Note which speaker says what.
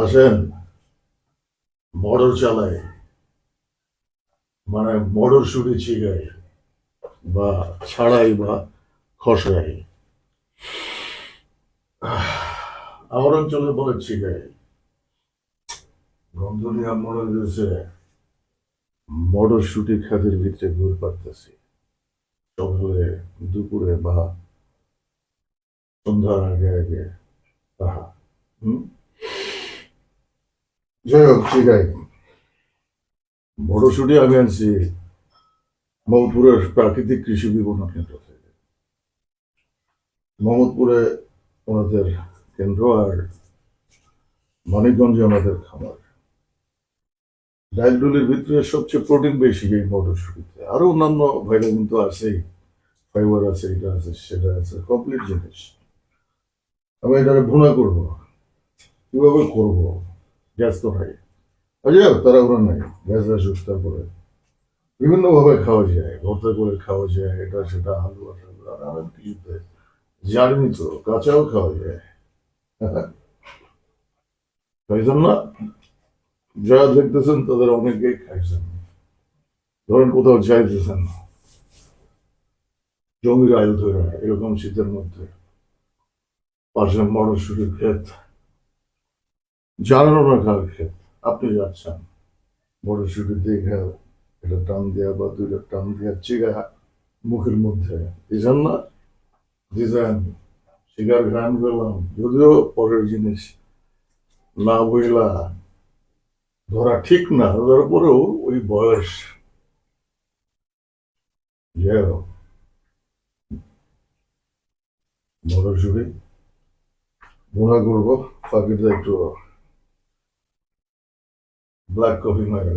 Speaker 1: আসেন, মোটর চালাই, মানে মটরশুঁটি চিগাই বা ছাড়াই বা খসাই। আমার অঞ্চলে বলে চিগাই। গন্ধ নিয়ে মনে হয়েছে মটরশুঁটি খাদের ভিতরে ঘুরে পারতেছি সকালে, দুপুরে বা সন্ধ্যার আগে আগে। আহা, হুম? যাই হোক, চিগাই মটরশুঁটি আমি আনছি মোহাম্মদপুরের প্রাকৃতিক কৃষি বিপণন কেন্দ্র থেকে। মোহাম্মদপুরে ওনাদের কেন্দ্র, আর মানিকগঞ্জে ওনাদের খামার। ডালডুলির ভিতরে সবচেয়ে প্রোটিন বেশি এই মটরশুঁটিতে, আরো অন্যান্য ভাইটামিন তো আছেই, ফাইবার আছে, এটা আছে সেটা আছে, কমপ্লিট জিনিস। আমি এটা ভুনা করবো, কিভাবে করবো? গ্যাস তো নাই, আচ্ছা তারা ওরা নাই, গ্যাস আসুক, তারপরে বিভিন্ন ভাবে খাওয়া যায়, ভর্তা করে খাওয়া যায়, এটা সেটা আলু আর অনেক কিছুতে জানি তো, কাঁচাও খাওয়া যায়। খাইছেন না? যারা দেখতেছেন তাদের অনেকেই খাইছেন। ধরেন কোথাও যাইতেছেন, জমির আইল ধরে এরকম শীতের মধ্যে, পাশে মটরশুটির ক্ষেত, জানানো না কার ক্ষেত, আপনি যাচ্ছেন মটরশুটি দেখে এটা টান দেওয়া বা দুইটা টান দেওয়া চিগা মুখের মধ্যে দিছেন না, দিছেন, শিকার ঘ্রাণ পেলাম, যদিও পরের জিনিস না বুঝলা, ধরা ঠিক না, তারপরেও ওই বয়স, যে মটরশুটি ভুনা করবো, ফাঁকিতে একটু ব্ল্যাক কফি মারা